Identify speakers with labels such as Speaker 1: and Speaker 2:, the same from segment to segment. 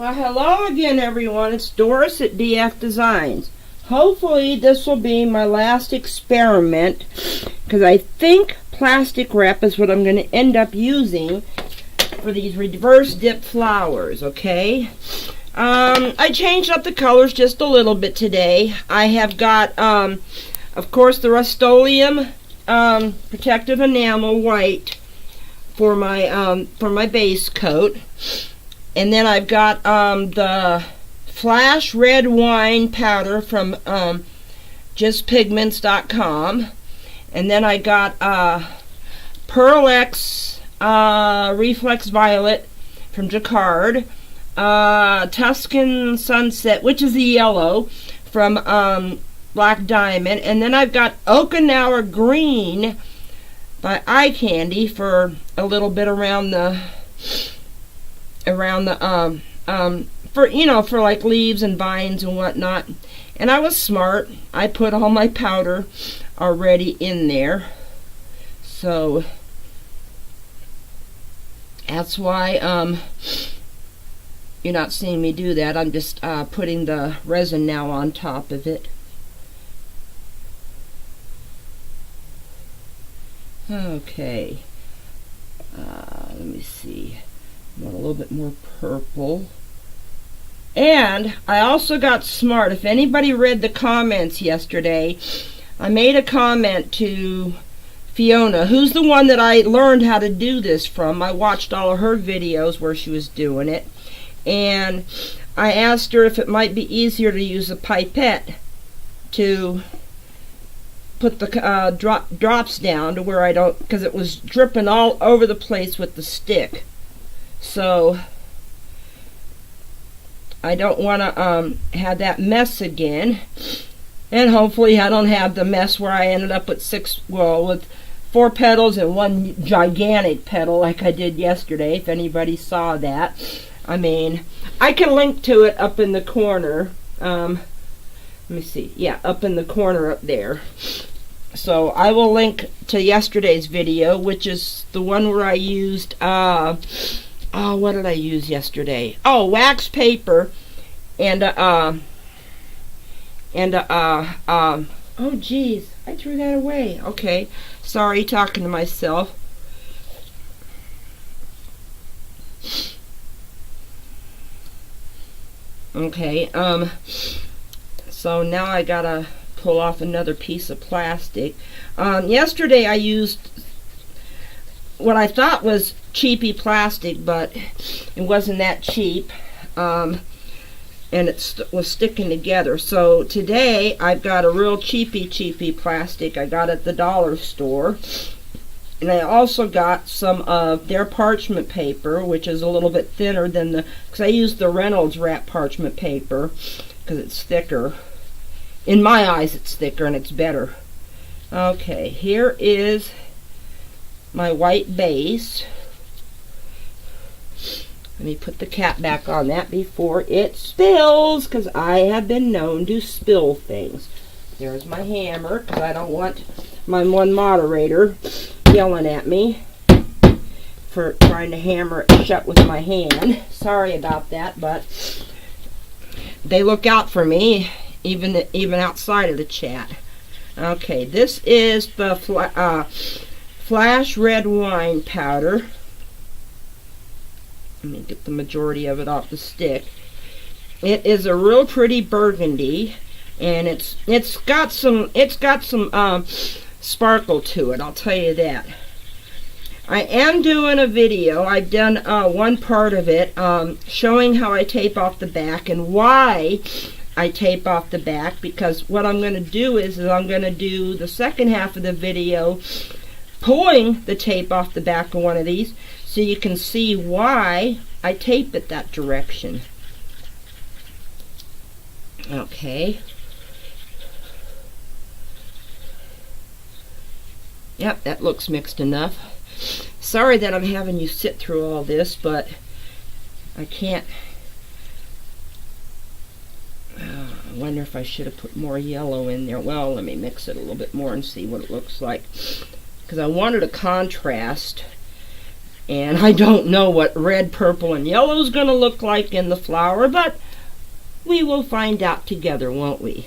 Speaker 1: Well, hello again, everyone. It's Doris at DF Designs. Hopefully, this will be my last experiment, because I think plastic wrap is what I'm going to end up using for these reverse dip flowers, okay? I changed up the colors just a little bit today. I have got, of course, the Rust-Oleum protective enamel white for my base coat. And then I've got the Flash Red Wine powder from justpigments.com. And then I got Pearl X Reflex Violet from Jacquard. Tuscan Sunset, which is the yellow, from Black Diamond. And then I've got Okinawa Green by Eye Candy for a little bit around the for like leaves and vines and whatnot. And I was smart. I put all my powder already in there, so that's why you're not seeing me do that. I'm just putting the resin now on top of it. Okay, let me see. I want a little bit more purple. And I also got smart. If anybody read the comments yesterday, I made a comment to Fiona, who's the one that I learned how to do this from. I watched all of her videos where she was doing it. And I asked her if it might be easier to use a pipette to put the drops down to where I don't, because it was dripping all over the place with the stick. So I don't want to have that mess again, and hopefully I don't have the mess where I ended up with with 4 petals and 1 gigantic petal like I did yesterday, if anybody saw that. I mean, I can link to it up in the corner. Let me see. Yeah, up in the corner up there. So I will link to yesterday's video, which is the one where I used what did I use yesterday? Oh, wax paper and oh geez, I threw that away. Okay, sorry, talking to myself. Okay, so now I gotta pull off another piece of plastic. Yesterday I used what I thought was cheapy plastic, but it wasn't that cheap, and it was sticking together. So today I've got a real cheapy plastic I got at the dollar store, and I also got some of their parchment paper, which is a little bit thinner than because I used the Reynolds wrap parchment paper because it's thicker. In my eyes it's thicker and it's better. Okay, here is my white base. Let me put the cap back on that before it spills, because I have been known to spill things. There's my hammer, because I don't want my one moderator yelling at me for trying to hammer it shut with my hand. Sorry about that, but they look out for me even outside of the chat. Okay, this is the Flash Red Wine powder. Let me get the majority of it off the stick. It is a real pretty burgundy, and it's got some sparkle to it, I'll tell you that. I am doing a video. I've done one part of it showing how I tape off the back and why I tape off the back, because what I'm going to do is I'm going to do the second half of the video pulling the tape off the back of one of these, so you can see why I tape it that direction. Okay. Yep, that looks mixed enough. Sorry that I'm having you sit through all this, but I can't. I wonder if I should have put more yellow in there. Well, let me mix it a little bit more and see what it looks like, because I wanted a contrast. And I don't know what red, purple, and yellow is going to look like in the flower, but we will find out together, won't we?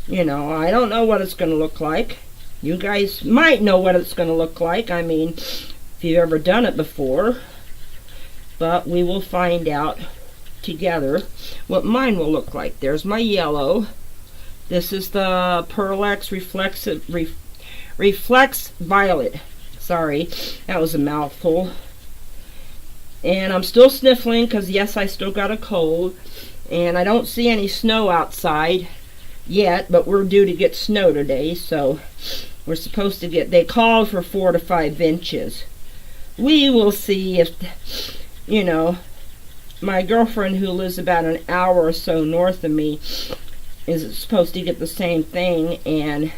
Speaker 1: You know, I don't know what it's going to look like. You guys might know what it's going to look like. I mean, if you've ever done it before. But we will find out together what mine will look like. There's my yellow. This is the Pearl X Reflex Violet. Sorry, that was a mouthful. And I'm still sniffling because, yes, I still got a cold. And I don't see any snow outside yet, but we're due to get snow today. So we're supposed to get, they called for 4 to 5 inches. We will see if, you know, my girlfriend who lives about an hour or so north of me is supposed to get the same thing, and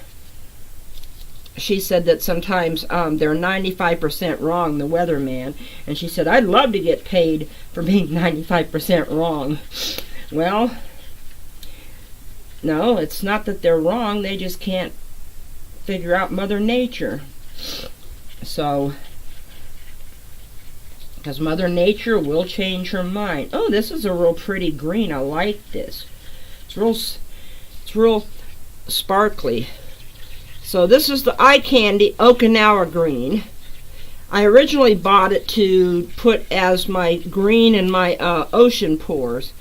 Speaker 1: she said that sometimes they're 95% wrong, the weatherman, and she said, I'd love to get paid for being 95% wrong. Well, no, it's not that they're wrong, they just can't figure out Mother Nature. So, because Mother Nature will change her mind. Oh, this is a real pretty green. I like this. It's real sparkly. So this is the Eye Candy Okinawa green. I originally bought it to put as my green in my ocean pours.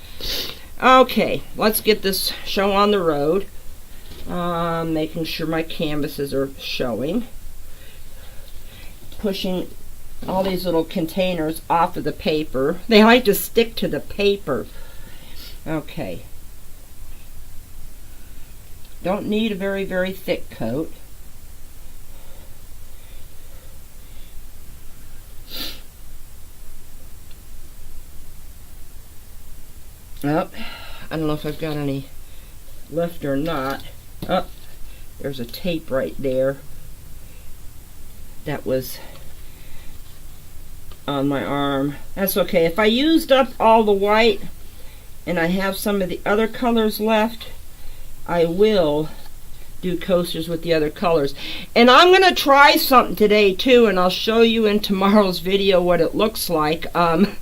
Speaker 1: Okay, let's get this show on the road. Making sure my canvases are showing. Pushing all these little containers off of the paper. They like to stick to the paper. Okay. Don't need a very, very thick coat. Oh, I don't know if I've got any left or not. Oh, there's a tape right there. That was on my arm. That's okay. If I used up all the white and I have some of the other colors left, I will do coasters with the other colors. And I'm going to try something today too, and I'll show you in tomorrow's video what it looks like. I'm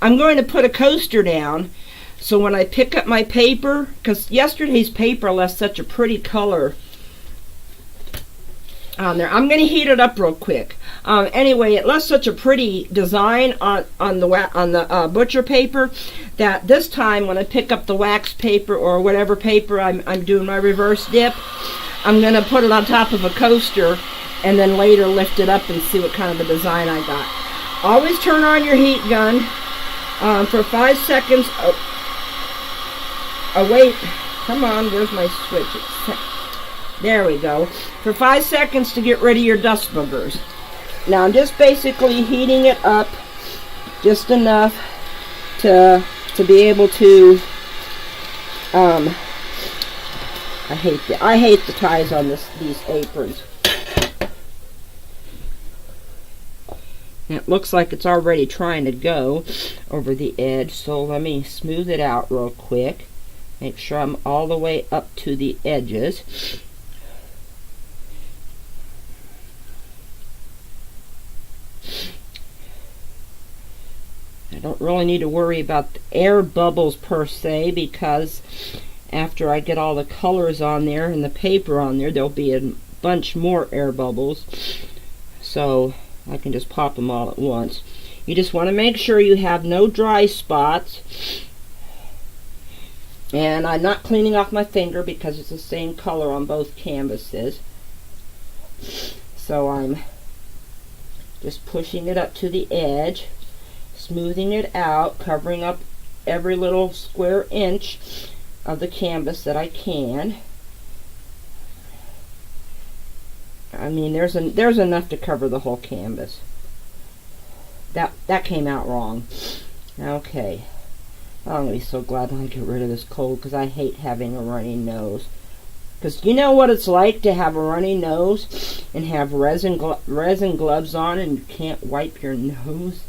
Speaker 1: going to put a coaster down, so when I pick up my paper, because yesterday's paper left such a pretty color on there. I'm going to heat it up real quick. Anyway, it left such a pretty design on the butcher paper that this time when I pick up the wax paper or whatever paper I'm doing my reverse dip, I'm going to put it on top of a coaster and then later lift it up and see what kind of a design I got. Always turn on your heat gun for 5 seconds. Oh wait, come on, where's my switch? There we go. For 5 seconds to get rid of your dust boogers. Now I'm just basically heating it up just enough to be able to I hate the ties on these aprons. And it looks like it's already trying to go over the edge, so let me smooth it out real quick. Make sure I'm all the way up to the edges. I don't really need to worry about the air bubbles per se, because after I get all the colors on there and the paper on there, there'll be a bunch more air bubbles. So I can just pop them all at once. You just want to make sure you have no dry spots. And I'm not cleaning off my finger because it's the same color on both canvases. So I'm just pushing it up to the edge, smoothing it out, covering up every little square inch of the canvas that I can. I mean, there's enough to cover the whole canvas. That came out wrong. Okay. I'm going to be so glad when I get rid of this cold, because I hate having a runny nose. Because you know what it's like to have a runny nose and have resin gloves on and you can't wipe your nose?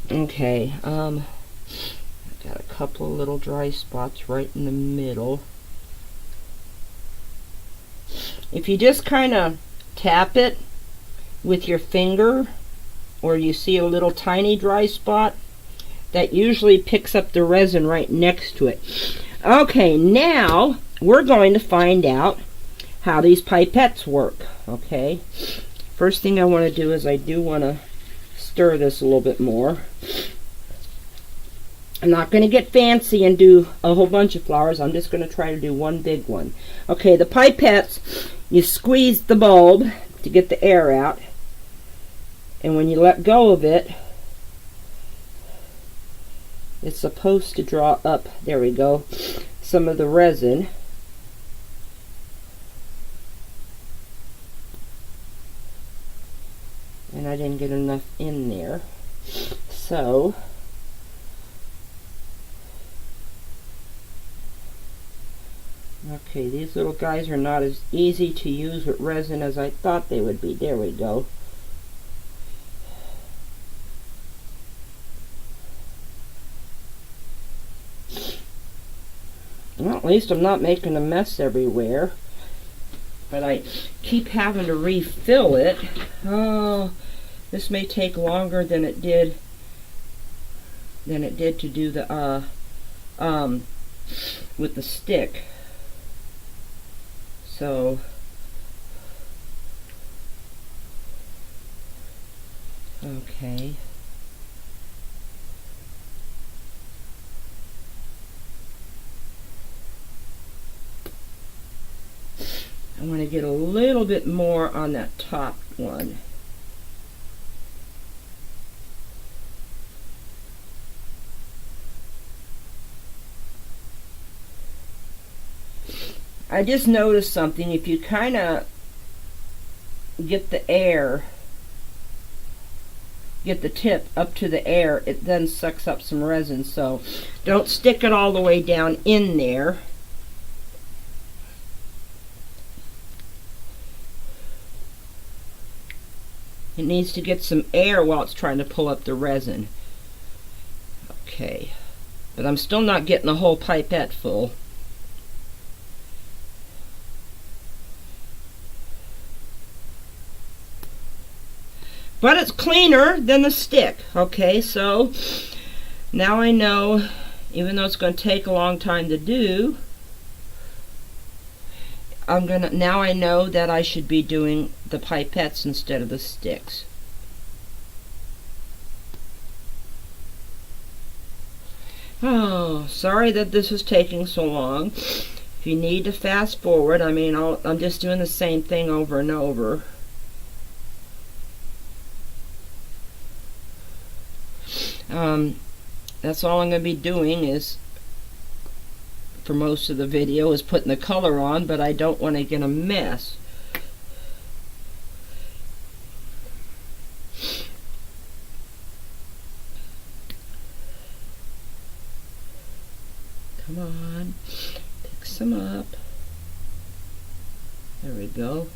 Speaker 1: Okay, I've got a couple of little dry spots right in the middle. if you just kind of tap it with your finger, or you see a little tiny dry spot, that usually picks up the resin right next to it. Okay, now we're going to find out how these pipettes work. Okay, first thing I want to do is I do want to stir this a little bit more. I'm not going to get fancy and do a whole bunch of flowers. I'm just going to try to do one big one. Okay, the pipettes, you squeeze the bulb to get the air out, and when you let go of it, it's supposed to draw up, there we go, some of the resin. And I didn't get enough in there. So, okay, these little guys are not as easy to use with resin as I thought they would be. There we go. Well, at least I'm not making a mess everywhere. But I keep having to refill it. Oh, this may take longer than it did to do the with the stick. So okay. I want to get a little bit more on that top one. I just noticed something. If you kind of get the air, get the tip up to the air, it then sucks up some resin. So don't stick it all the way down in there. It needs to get some air while it's trying to pull up the resin. Okay, but I'm still not getting the whole pipette full. But it's cleaner than the stick. Okay, so now I know, even though it's going to take a long time to do, now I know that I should be doing the pipettes instead of the sticks. Oh, sorry that this is taking so long. If you need to fast forward, I mean, I'm just doing the same thing over and over. That's all I'm going to be doing is, for most of the video, is putting the color on, but I don't want to get a mess. Come on, pick some up. There we go.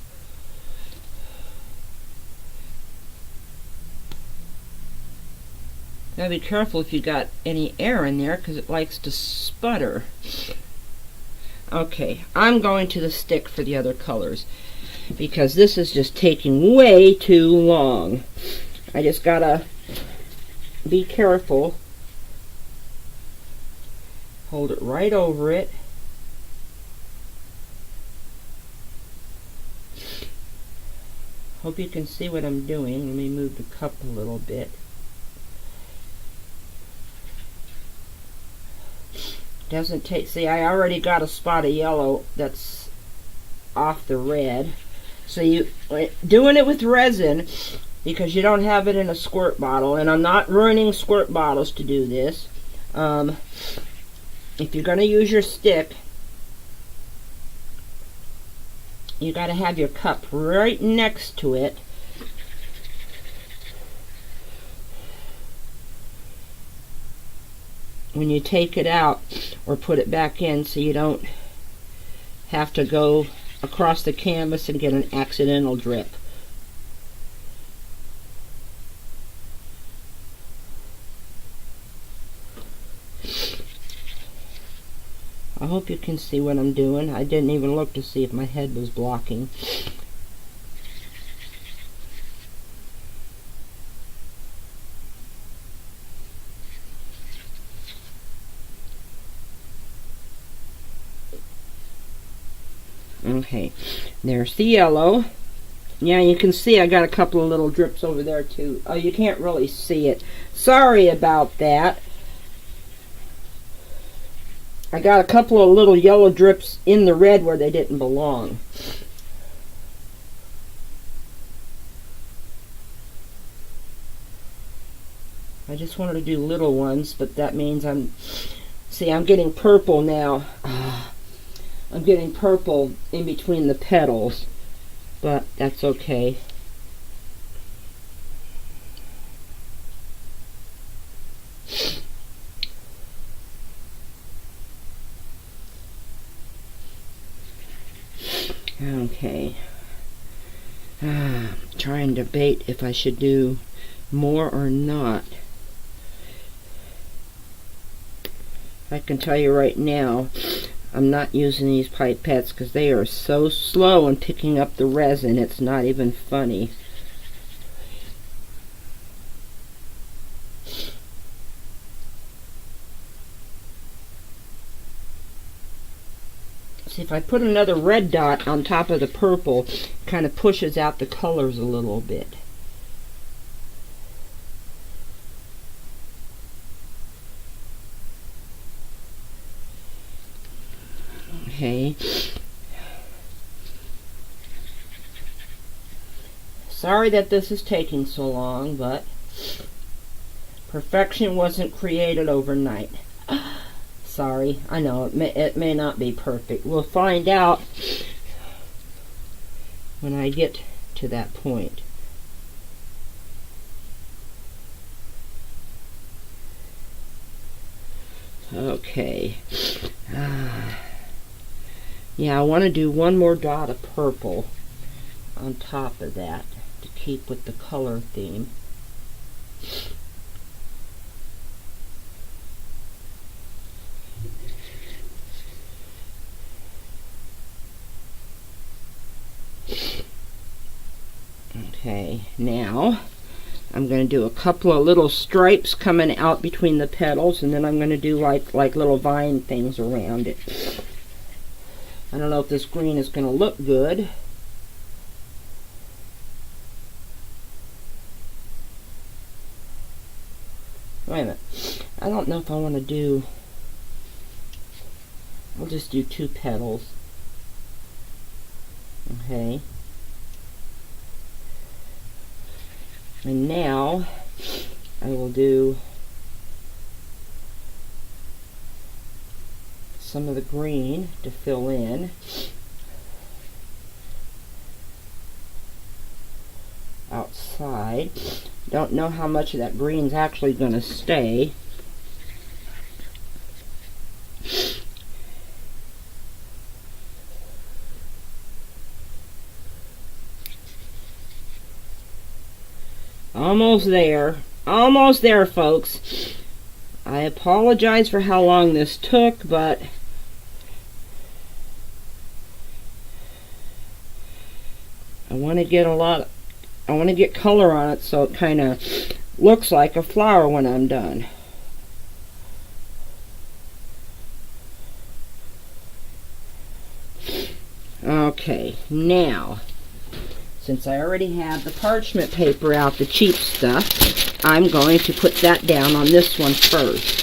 Speaker 1: Now be careful if you got any air in there, because it likes to sputter. Okay, I'm going to the stick for the other colors, because this is just taking way too long. I just gotta be careful. Hold it right over it. Hope you can see what I'm doing. Let me move the cup a little bit. Doesn't take, see, I already got a spot of yellow that's off the red. So you doing it with resin, because you don't have it in a squirt bottle, and I'm not ruining squirt bottles to do this. If you're going to use your stick, you got to have your cup right next to it. When you take it out or put it back in, so you don't have to go across the canvas and get an accidental drip. I hope you can see what I'm doing. I didn't even look to see if my head was blocking. Okay, there's the yellow. Yeah, you can see I got a couple of little drips over there too. Oh, you can't really see it. Sorry about that. I got a couple of little yellow drips in the red where they didn't belong. I just wanted to do little ones, but that means I'm getting purple now. I'm getting purple in between the petals, but that's okay. Okay. Trying to debate if I should do more or not. I can tell you right now, I'm not using these pipettes because they are so slow in picking up the resin, it's not even funny. See, if I put another red dot on top of the purple, it kind of pushes out the colors a little bit. Okay. Sorry that this is taking so long, but perfection wasn't created overnight. Sorry, I know it may not be perfect. We'll find out when I get to that point. Okay. Yeah, I want to do one more dot of purple on top of that to keep with the color theme. Okay, now I'm going to do a couple of little stripes coming out between the petals, and then I'm going to do like little vine things around it. I don't know if this green is going to look good. Wait a minute. I don't know if I want to do... I'll just do 2 petals. Okay. And now I will do some of the green to fill in. Outside. Don't know how much of that green's actually going to stay. Almost there. Almost there, folks. I apologize for how long this took, but I want to get color on it so it kind of looks like a flower when I'm done. Okay, now, since I already have the parchment paper out, the cheap stuff, I'm going to put that down on this one first.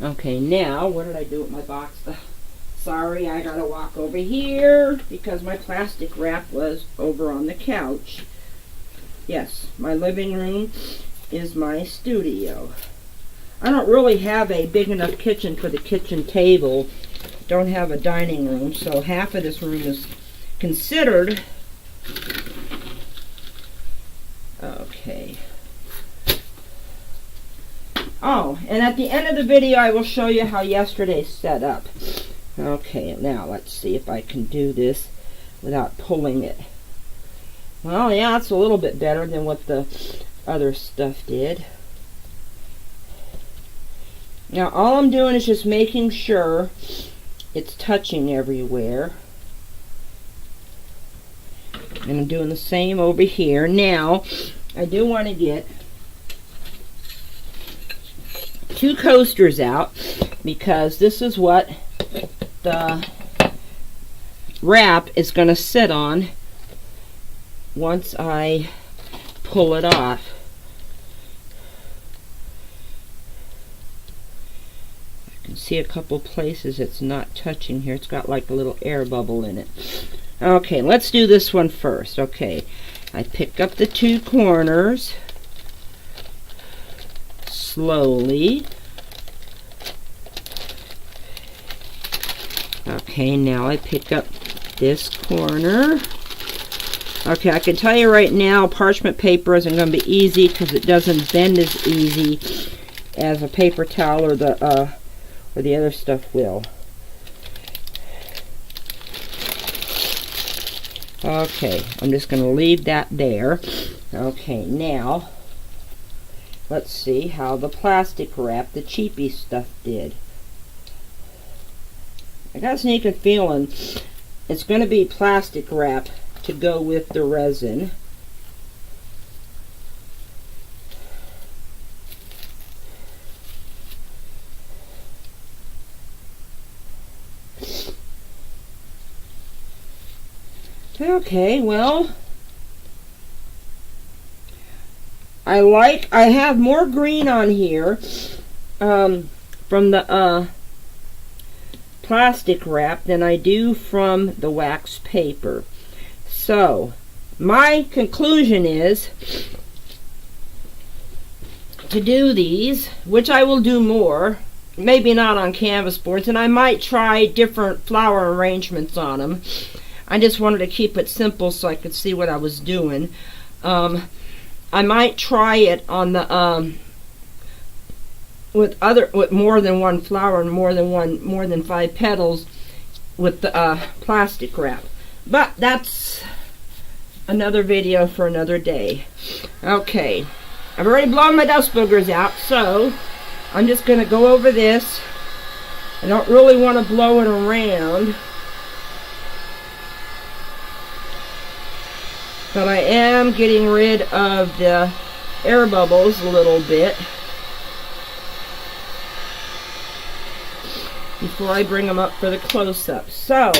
Speaker 1: Okay, now, what did I do with my box? Sorry, I gotta walk over here because my plastic wrap was over on the couch. Yes, my living room is my studio. I don't really have a big enough kitchen for the kitchen table. Don't have a dining room, so half of this room is considered. Okay. Oh, and at the end of the video I will show you how yesterday's set up. Okay, now let's see if I can do this without pulling it. Well, yeah, it's a little bit better than what the other stuff did. Now, all I'm doing is just making sure it's touching everywhere. And I'm doing the same over here. Now, I do want to get 2 coasters out, because this is what the wrap is going to sit on once I pull it off. You can see a couple places it's not touching here. It's got like a little air bubble in it. Okay, let's do this one first. Okay, I pick up the 2 corners slowly. Okay, now I pick up this corner. Okay, I can tell you right now, parchment paper isn't going to be easy because it doesn't bend as easy as a paper towel or the other stuff will. Okay, I'm just going to leave that there. Okay, now let's see how the plastic wrap, the cheapy stuff, did. I got a sneaking feeling it's going to be plastic wrap to go with the resin. Okay, well, I have more green on here from the plastic wrap than I do from the wax paper. So, my conclusion is to do these, which I will do more, maybe not on canvas boards, and I might try different flower arrangements on them. I just wanted to keep it simple so I could see what I was doing. I might try it on the with more than one flower and more than 5 petals with the plastic wrap. But that's another video for another day. Okay, I've already blown my dust boogers out, so I'm just going to go over this. I don't really want to blow it around, but I am getting rid of the air bubbles a little bit before I bring them up for the close-up. So,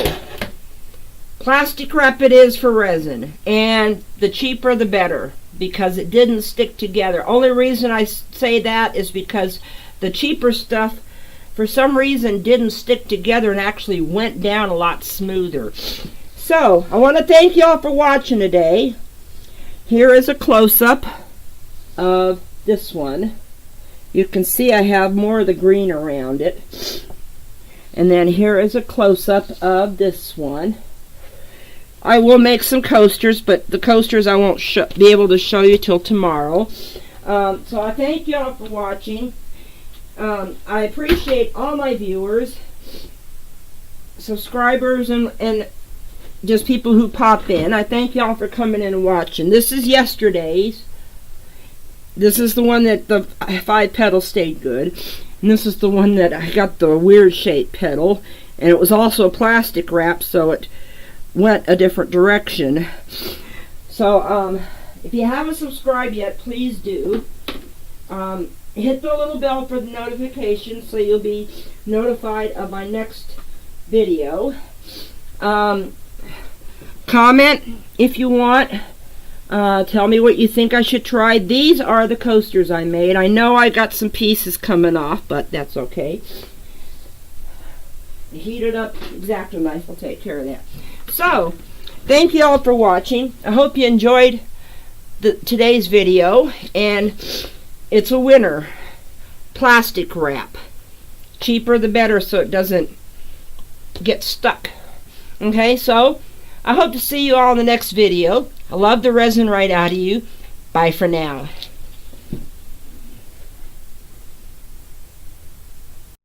Speaker 1: plastic wrap it is for resin, and the cheaper the better, because it didn't stick together. Only reason I say that is because the cheaper stuff, for some reason, didn't stick together and actually went down a lot smoother. So, I want to thank y'all for watching today. Here is a close-up of this one. You can see I have more of the green around it. And then here is a close-up of this one. I will make some coasters, but the coasters I won't be able to show you till tomorrow. So I thank y'all for watching. I appreciate all my viewers, subscribers, and just people who pop in. I thank y'all for coming in and watching. This is yesterday's. This is the one that the 5 petals stayed good. And this is the one that I got the weird shaped petal. And it was also a plastic wrap, so it went a different direction. So, if you haven't subscribed yet, please do. Hit the little bell for the notifications so you'll be notified of my next video. Comment if you want. Tell me what you think I should try. These are the coasters I made. I know I got some pieces coming off, but that's okay. The heated up X-Acto knife will take care of that. So, thank you all for watching. I hope you enjoyed today's video, and it's a winner. Plastic wrap. Cheaper the better so it doesn't get stuck. Okay, so I hope to see you all in the next video. I love the resin right out of you. Bye for now.